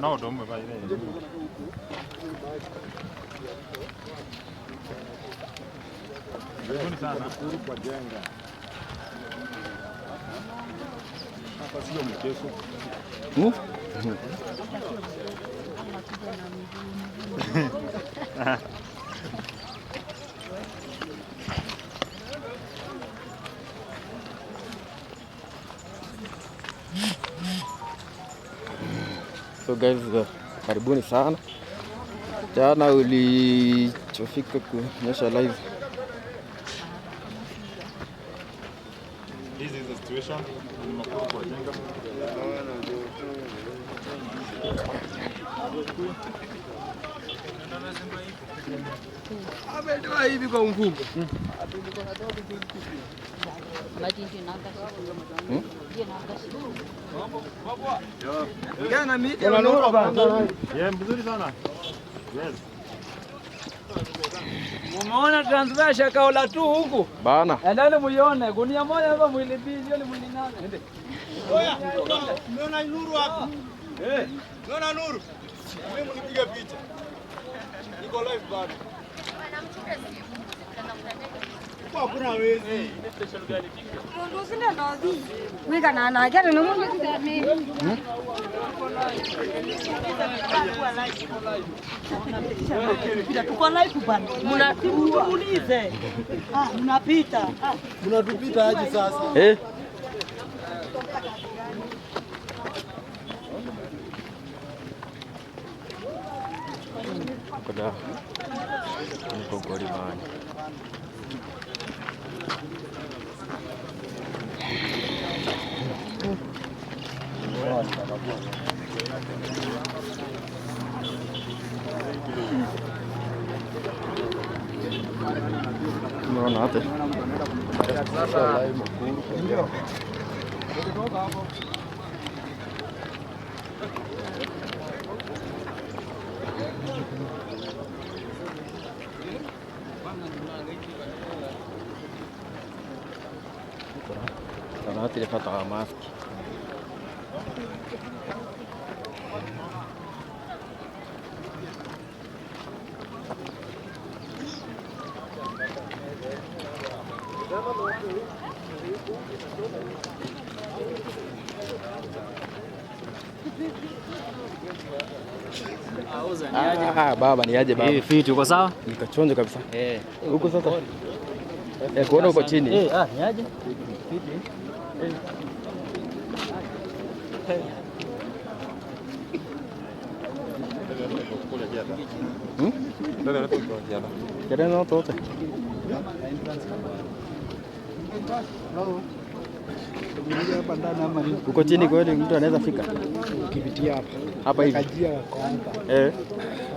no domo ba ile. Karibuni sana. Kwa jenga. Hapa sio mchezo. So guys, karibuni sana. Jana ulichofika kuonyesha live. This is the situation. Kwa jenga. Ametoa hivi kwa mfuko. Jana mimi mzuri sana. Yes. Mumeona transfer kaola tu huku. Bana. Endeni muione gunia moja hapa mwili mbili hiyo ni mwili nane. Ende. Oya, umeona nuru hapo? Umeona nuru? Mimi mnipiga picha. Niko live bado. Hakuna wezi. Mundu sina ndozi. Wika na gari na mundu kidani. Tuko live bwana. Mnatuulize. Mnapita. Mnatupita aje sasa? Kada niko kwa limani. Unaona hata Sana tilipata maski. Baba ni aje baba? Fiti uko sawa? Nikachonja kabisa. Huko sasa. Kuona uko chini. Ni aje? Fiti. Kereno tote. Uko chini kweli, mtu anaweza fika ukipitia hapa hapa hivi kajia kwa hapa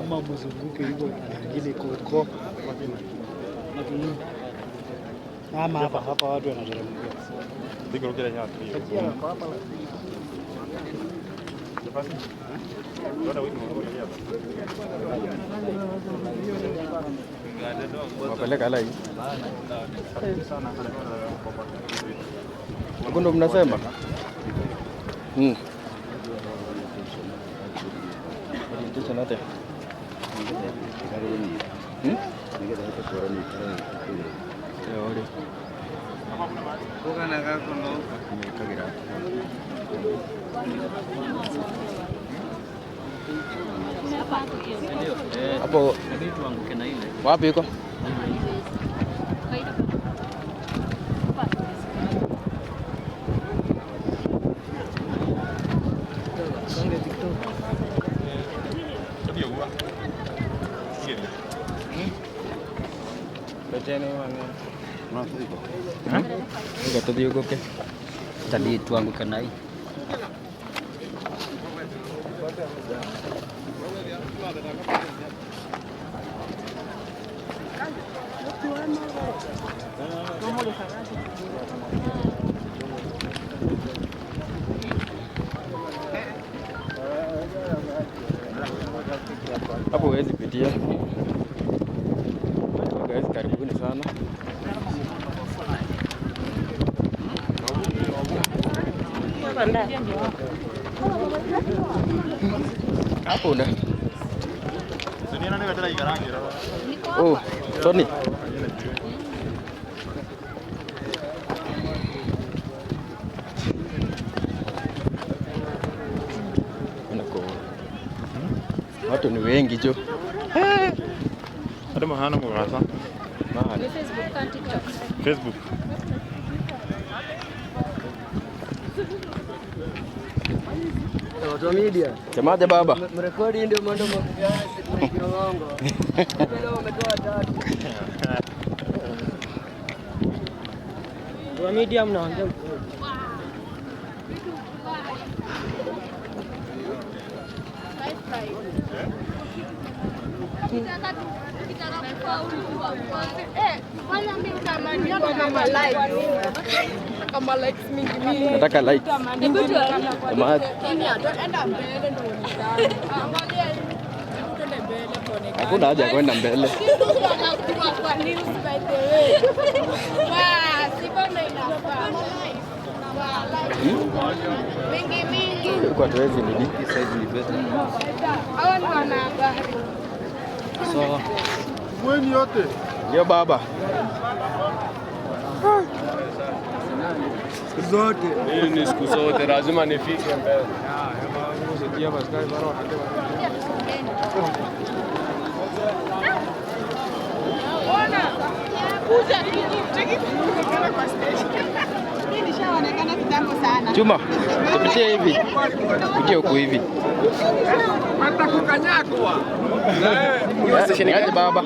kama mzunguke hivyo ile koko ama hapa watu wanateremkia Ndio kile nyati hiyo. kwa hapa wapeleka lai huko ndo mnasema hapo wapi iko? Tadi tuanguke na hii. Hapo huwezi pitia. Guys, karibuni sana. Banda. Hapo na. Oh, Tony. Watu ni wengi jo. Hata mahana mugasa. Mahana. Facebook and TikTok. Facebook. Watu wa media. Semaje baba? Mrekodi ndio mwendo mwango. Leo umetoa tatu. Watu wa media mnaongea ukweli. Nataka like. Hakuna haja ya kwenda mbele. Kwa tuwezi nini? So, Mweni yote. ndio baba. Zote. Hii ni siku zote lazima nifike mbele. Chuma, tupitie hivi. Pitie huku hivi. Niaje baba?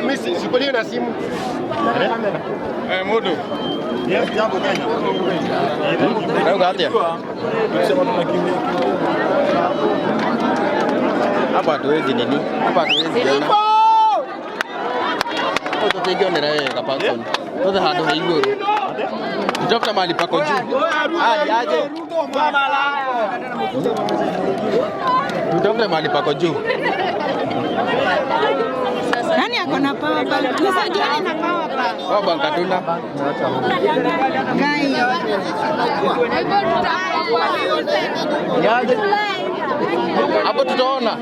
Mimi sikulie na simu. Mudu. Yes, jambo Kenya. Leo gatia. Hapa hatuwezi nini? Hapa hatuwezi jana. Tutategeonera yeye kapakoni. Toza hado haigoro. Tutafuta mahali pako juu. Aje. Tutafuta mahali pako juu. Nani ako na power bank? Nisajua na power bank. Power bank hatuna. Gai. Hapo tutaona.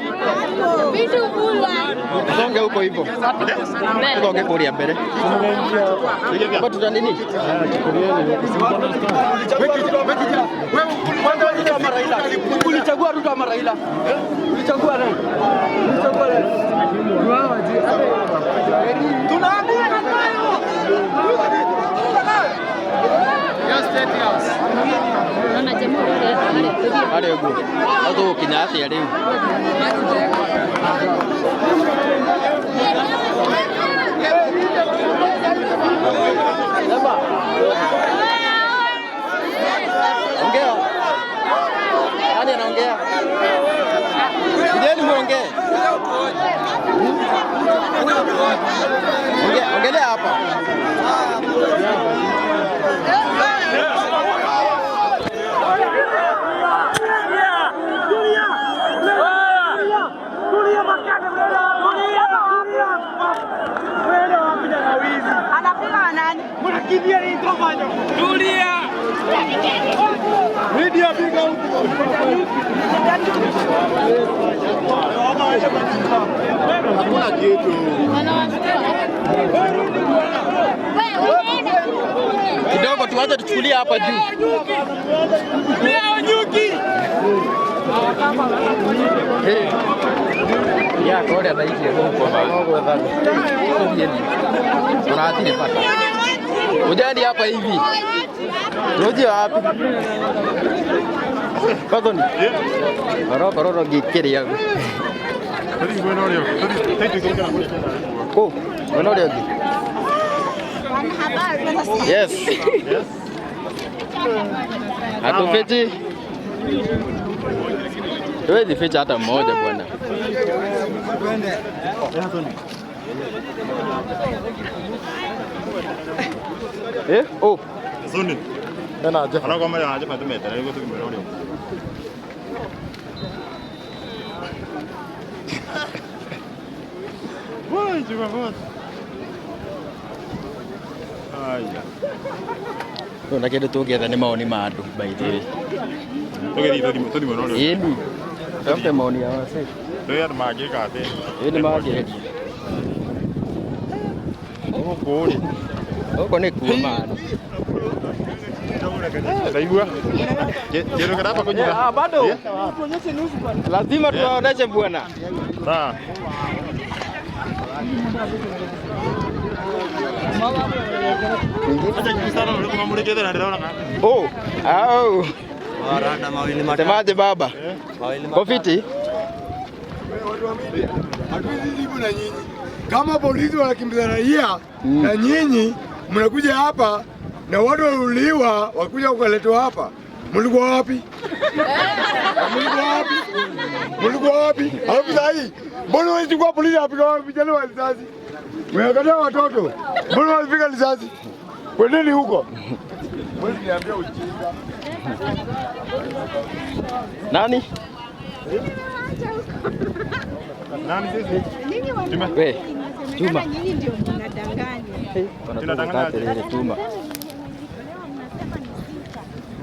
Songe huko hivyo. Songe kulia mbele. Hapo tuta nini? Ulichagua Ruto ama Raila? Ulichagua nani? Ulichagua nani? Tunaambia na nayo. Naona jamaa wale Ale huko. Hapo kinyati ya leo. Ongea. Nani anaongea? Kijeni muongee. Ongelea hapa. Anapiga nani? Mnakimbia ni ngoma. Tulia. Media piga huko. Hakuna kitu. Kidogo tuanze tuchukulie hapa juu. Leo nyuki. Ya kore anaiki huko baba. Tunaatini pata. Ujani hapa hivi. Roji wapi? Kadoni. Koro gikiri yangu. Oh, wanaorio gi. Yes. Hatufichi. Tuwezi ficha hata mmoja bwana. Oh. Zuni. Tena aje. Ana kama ya aje patu meta, niko tukimeona. Woi, juga bot. Aya. Tuna kĩndũ tũngĩetha nĩ mawoni ma andũ by the way. Yeni. Tafuta maoni ya wase. Ndio maji kate. Yeni maji. Kuri. Huko ni kuma. Saibua. Jero kada hapa kujira. Bado. Lazima tuwaoneshe bwana. Sawa. Oh. Au. Semaje baba? Kofiti? Hatujibu na nyinyi. Kama polisi wanakimbiza raia na nyinyi mnakuja hapa na watu waliuliwa wakuja kuletwa hapa. Mlikuwa wapi? Mlikuwa wapi? Alafu sasa hii mbona wanachukua polisi wapiga vijana wa risasi? Mmekataa watoto. Mbona wanapiga risasi? Kwendeni huko. Wewe niambia ujinga. Nani? Nani sisi? Wewe. Tuma. Nyinyi ndio mnadanganya. Tunadanganya tuma.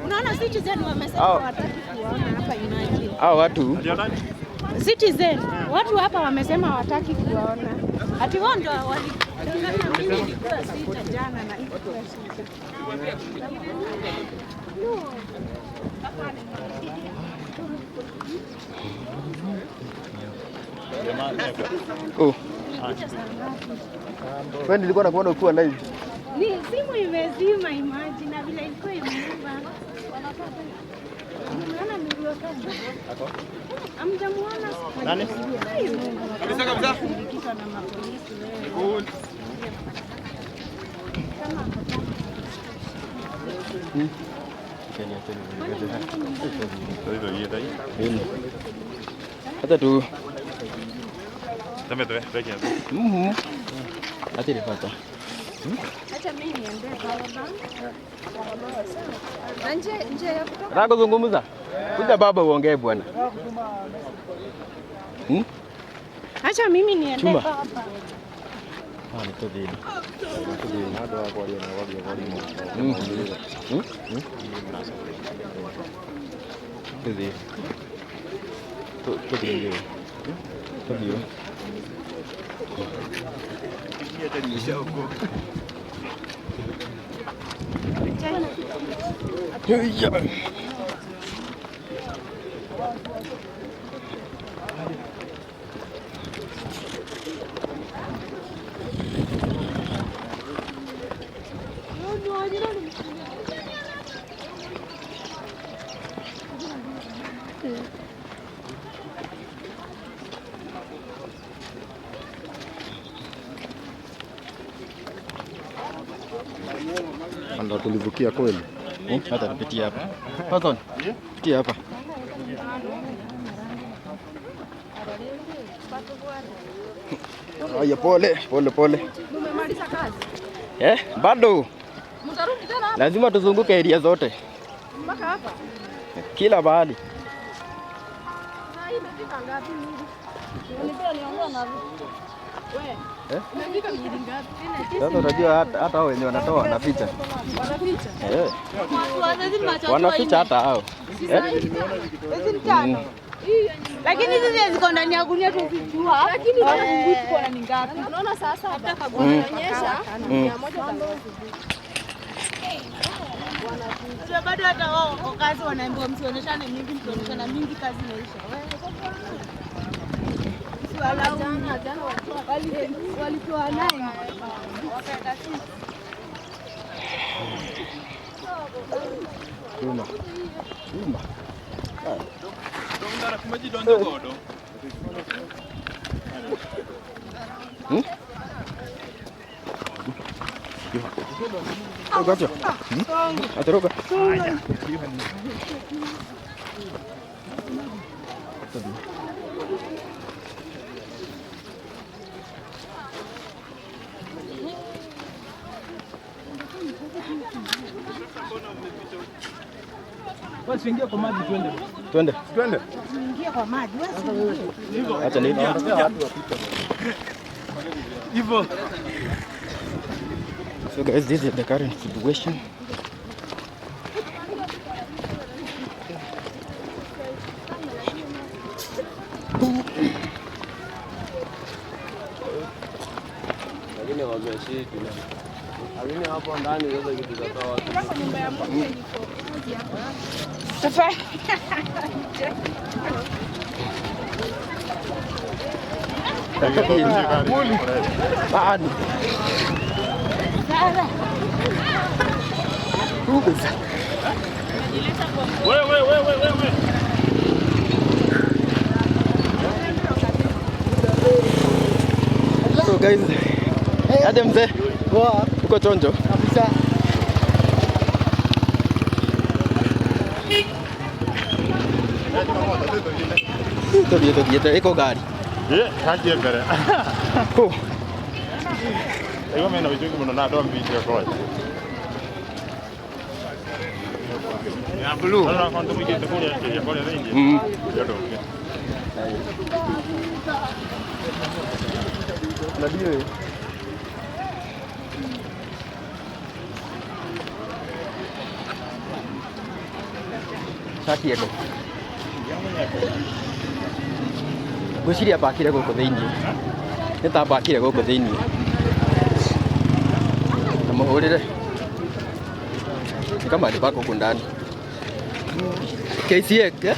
Unaona Citizen wamesema hawataki kuona hapa imagine. Hao watu Citizen, watu hapa wamesema hawataki kuona. Ati wao ndio walidanganya mimi nilikuwa sita jana na ilikuwa sita. Oh. Wewe nilikuwa nakuona ukiwa live. Ni simu imezima imagine na vile ilikuwa imeiva. Unaona nilio kama. Amjamuona Nani? Kabisa kabisa. Nikisha na mapolisi wewe. Good. Hata tu. Dame tu, peke yake. Hata nipata. Acha mimi niende baba. Na nje ya kutoka. Nataka kuzungumza. Kuja baba uongee bwana. Acha mimi niende Chuma. baba. Ni todini. Hado wako wale na wale Hizi. Todini. Todini. Ando tulivukia kweli. Hata tupitie hapa. Patton. Pitia hapa. Haya pole. Umemaliza kazi? Bado. Mtarudi tena hapa? Lazima tuzunguke area zote. Mpaka hapa? Kila mahali. Na hii imefika ngapi mingi? Unipea niongea na wewe. Imefika mingi ngapi? Sasa unajua hata hao wenye wanatoa wanaficha. Wanaficha? Wanaficha hata hao. Hizi ni tano. Lakini hizi ziko ndani ya gunia tukijua. Lakini tuko na ni ngapi? Unaona sasa nataka kuonyesha 100. Sio bado hata wao kwa kazi wanaambiwa msioneshane mingi, msioneshana mingi, kazi inaisha. Jana walitoa naye wakaenda chini. Chuma. Gacha. Atoroka. Basi ingia kwa maji twende. Twende. Ingia kwa maji wewe. Acha nini? Hivyo. So guys, this is the current situation. Lakini wameshiki na. Lakini hapo ndani sasa kitu cha sawa. Sasa. Bado. Wewe. So guys, aje mzee? Poa. Uko chonjo? Kabisa. Tugiye iko gari. Haje mbere. Oh. Ego mena bijugu muno na ndo mbije kwa. Ya blue. Ana kwando mije tekoni ya kwa nje. Yodo. Ndio. Saki yako. Gwiciria pakire guku thiini. Nitambakire guku thiini. Na muhurire. Kama ni bako huku ndani. KCX eh?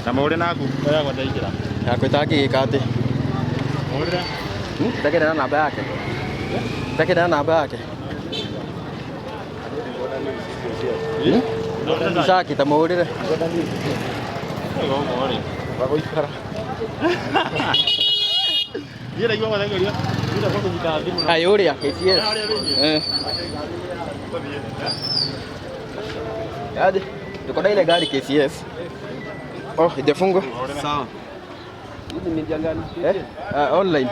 Na maure naku oya kwa ndaikira. Yakwĩta gĩkate. Maure. Ndakĩra namba yake. Ndakĩra namba yake. Saki tamuhurire. Wagoikara. Yera iwa kwa ndaikira. Ndio kwa kujita thimu. Ayuria KCS. Yaje. Tuko na ile gari KCS. Oh, ijafungwa. Sawa. Hizi ni njia gani? Online.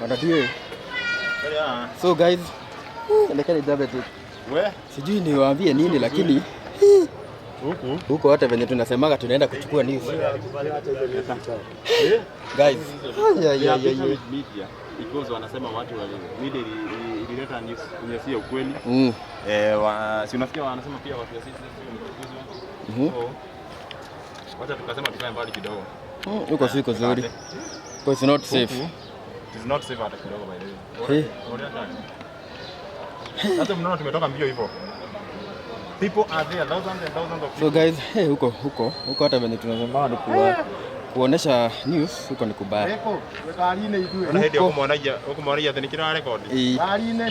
Wanatie. So guys, ndekani jabe tu. Sijui niwaambie nini lakini huko hata venye tunasemaga tunaenda kuchukua news. Guys. Media because wanasema watu wale media ilileta news kunyanyasa ukweli. Si unafikia wanasema pia watu sisi sio. Wacha tukasema tukae mbali kidogo. Huko siko nzuri. It's not safe. It's not safe hata kidogo by the way. Hata mnaona tumetoka mbio hivyo. People are there, thousands and thousands of people. So guys, huko hata venye tunasema ni kuonesha news huko ni kubaya. Na hedi huko tena kila record.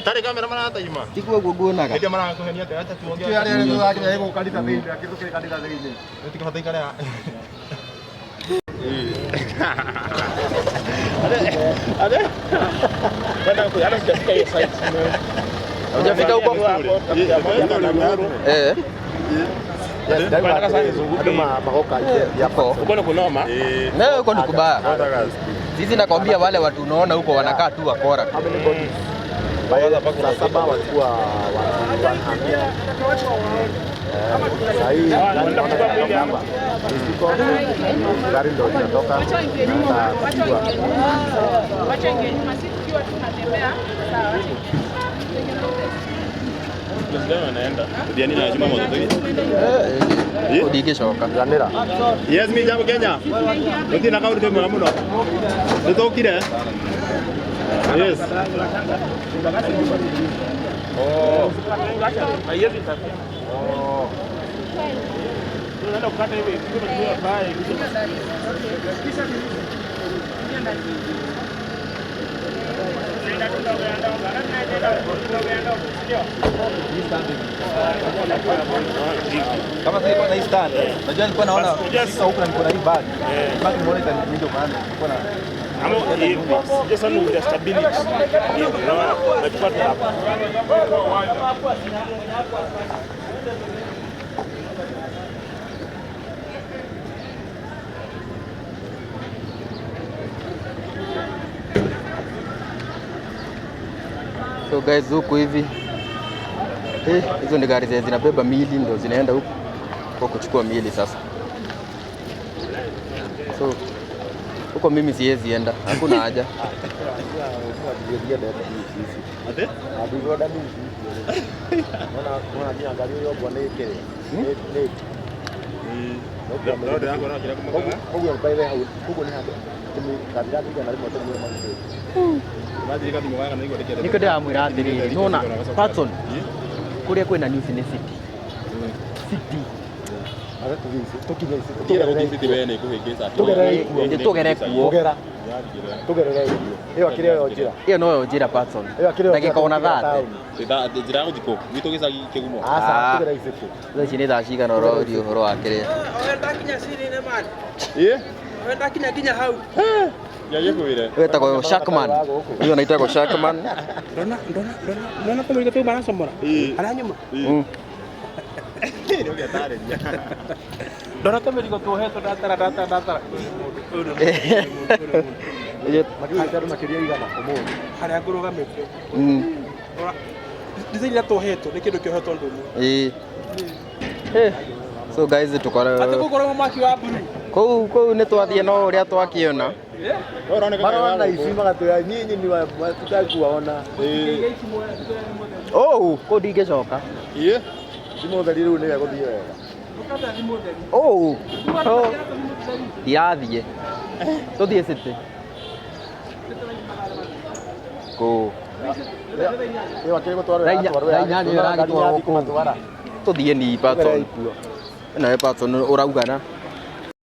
Tare kamera mana hata ima. Tikuwa gugunaga. Ndio maana kuhenia hata tuongea. Ndio yale ndio yake yuko kalita bindi, akitoka kalita zaidi. Ndio hata ikale. Ale. Bana kuyana sijafika hiyo site. Hujafika huko? Uko kunoma? Na uko ni kubaya. Sisi nakwambia wale watu unaona huko wanakaa tu wakora. Saa saba walikuwa wanahamia. Sasa hii gari ndio inatoka. Wacha ingie nyuma sisi tukiwa tunatembea. Sawa. Ndio anaenda. Ndio nini lazima moto hivi? Udige shoka. Ganera. Yes, mimi jambo Kenya. Ndio na kauri temu muno. Ndio kile. Yes. Oh. Haiwezi sasa. Oh. Tunaenda kukata hivi kitu baya. Kama nilikuwa na hii stand. Najua nilikuwa naona sasa huko nilikuwa na hii bag. Bag monitor ndio maana nilikuwa na just on the stability. So guys, huku hivi hizo ni gari zinabeba miili ndio zinaenda huku kwa kuchukua miili sasa. So huko mimi siwezi enda. Hakuna haja. Ate? Niko ndamwira atiriri nona Patson kuria kwina news ni city tugere kuo iyo noyo njira Patson ndagika ona thate njira ya guthiko gitu gicagi kigumo ici nĩ thaa cigana ũrorio ũhoro wa kĩrĩa Wenda kinya hau. wetagwo Sharkman huyo anaitagwo Sharkman Ndona kama tu bana somora. Aranyuma. Ndio gĩatarĩria. Ndona kama tu heto datara. Makĩria igana ũmũthĩ. Harĩa ngũrũgamĩte. Ndizenya tu heto nĩ kĩndũ kĩohetwo ndũmũ. So guys tukora Ati gũkorwo maki wa buru. Kũu nĩ twathiĩ no ũrĩa twakiona Marona ici magatoya nyinyi ni tutakuona. Kũu ndingĩcoka. Thimũ ũtheri rĩu nĩ gũthiĩ wega. Ndirathiĩ tũthiĩ city kũu tũthiĩ ni Patson nawe Patson ũraugana